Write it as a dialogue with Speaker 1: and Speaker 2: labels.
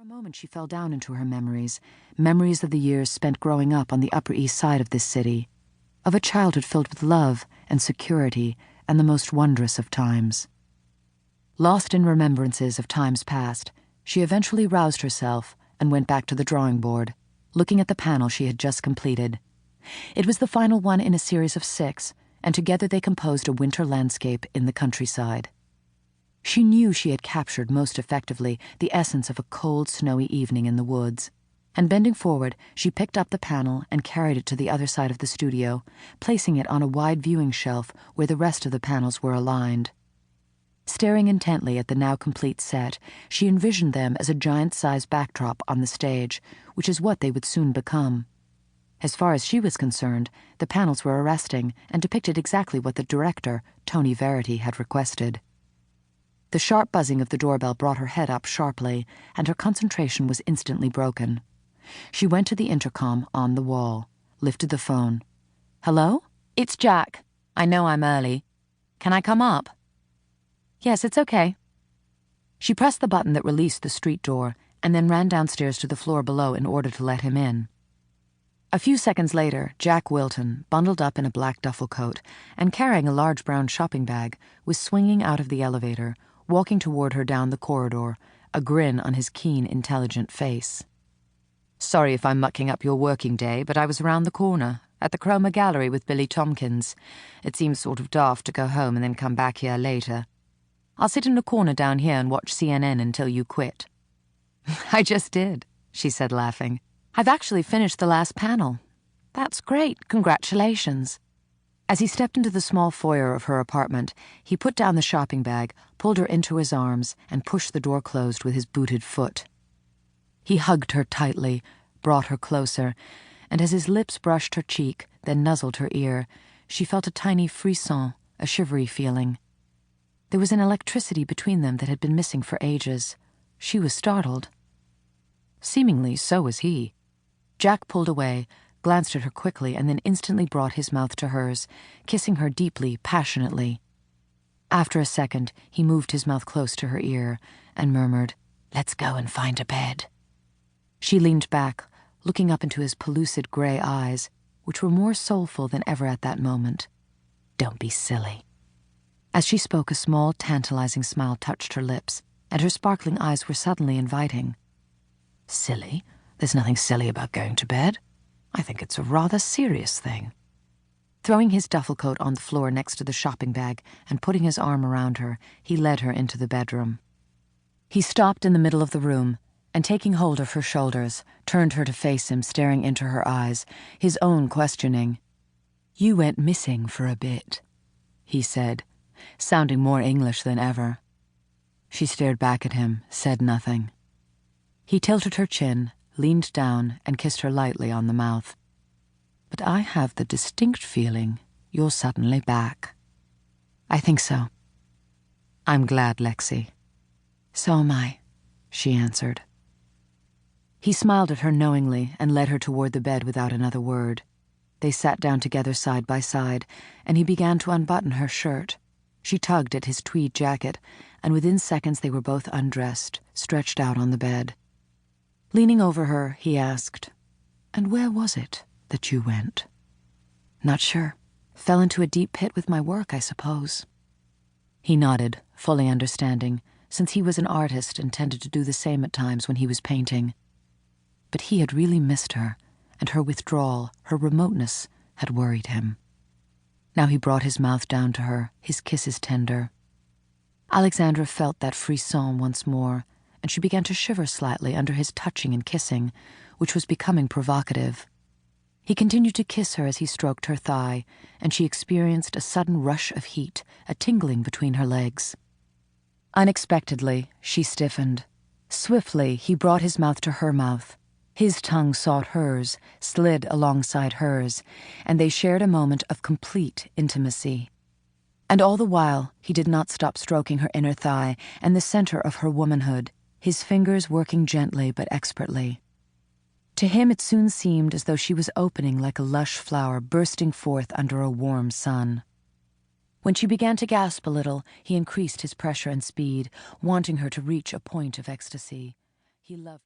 Speaker 1: moment she fell down into her memories of the years spent growing up on the Upper East Side of this city, of a childhood filled with love and security and the most wondrous of times. Lost in remembrances of times past, she eventually roused herself and went back to the drawing board, looking at the panel she had just completed. It was the final one in a series of 6, and together they composed a winter landscape in the countryside. She knew she had captured most effectively the essence of a cold, snowy evening in the woods, and bending forward, she picked up the panel and carried it to the other side of the studio, placing it on a wide viewing shelf where the rest of the panels were aligned. Staring intently at the now complete set, she envisioned them as a giant-sized backdrop on the stage, which is what they would soon become. As far as she was concerned, the panels were arresting and depicted exactly what the director, Tony Verity, had requested. The sharp buzzing of the doorbell brought her head up sharply, and her concentration was instantly broken. She went to the intercom on the wall, lifted the phone. "Hello? It's Jack. I know I'm early. Can I come up?" "Yes, it's okay." She pressed the button that released the street door, and then ran downstairs to the floor below in order to let him in. A few seconds later, Jack Wilton, bundled up in a black duffel coat and carrying a large brown shopping bag, was swinging out of the elevator, walking toward her down the corridor, a grin on his keen, intelligent face. "Sorry if I'm mucking up your working day, but I was around the corner, at the Chroma Gallery with Billy Tompkins. It seems sort of daft to go home and then come back here later. I'll sit in a corner down here and watch CNN until you quit." "I just did," she said, laughing. "I've actually finished the last panel." "That's great. Congratulations." As he stepped into the small foyer of her apartment, he put down the shopping bag, pulled her into his arms, and pushed the door closed with his booted foot. He hugged her tightly, brought her closer, and as his lips brushed her cheek, then nuzzled her ear, she felt a tiny frisson, a shivery feeling. There was an electricity between them that had been missing for ages. She was startled. Seemingly, so was he. Jack pulled away, glanced at her quickly, and then instantly brought his mouth to hers, kissing her deeply, passionately. After a second, he moved his mouth close to her ear and murmured, "Let's go and find a bed." She leaned back, looking up into his pellucid gray eyes, which were more soulful than ever at that moment. "Don't be silly." As she spoke, a small, tantalizing smile touched her lips, and her sparkling eyes were suddenly inviting. "Silly? There's nothing silly about going to bed. I think it's a rather serious thing." Throwing his duffel coat on the floor next to the shopping bag and putting his arm around her, he led her into the bedroom. He stopped in the middle of the room, and taking hold of her shoulders, turned her to face him, staring into her eyes, his own questioning. "You went missing for a bit," he said, sounding more English than ever. She stared back at him, said nothing. He tilted her chin, leaned down, and kissed her lightly on the mouth. "But I have the distinct feeling you're suddenly back." "I think so." "I'm glad, Lexi." "So am I," she answered. He smiled at her knowingly and led her toward the bed without another word. They sat down together side by side, and he began to unbutton her shirt. She tugged at his tweed jacket, and within seconds they were both undressed, stretched out on the bed. Leaning over her, he asked, "And where was it that you went?" "Not sure. Fell into a deep pit with my work, I suppose." He nodded, fully understanding, since he was an artist and tended to do the same at times when he was painting. But he had really missed her, and her withdrawal, her remoteness, had worried him. Now he brought his mouth down to her, his kisses tender. Alexandra felt that frisson once more, and she began to shiver slightly under his touching and kissing, which was becoming provocative. He continued to kiss her as he stroked her thigh, and she experienced a sudden rush of heat, a tingling between her legs. Unexpectedly, she stiffened. Swiftly, he brought his mouth to her mouth. His tongue sought hers, slid alongside hers, and they shared a moment of complete intimacy. And all the while, he did not stop stroking her inner thigh and the center of her womanhood, his fingers working gently but expertly. To him it soon seemed as though she was opening like a lush flower bursting forth under a warm sun. When she began to gasp a little, he increased his pressure and speed, wanting her to reach a point of ecstasy. He loved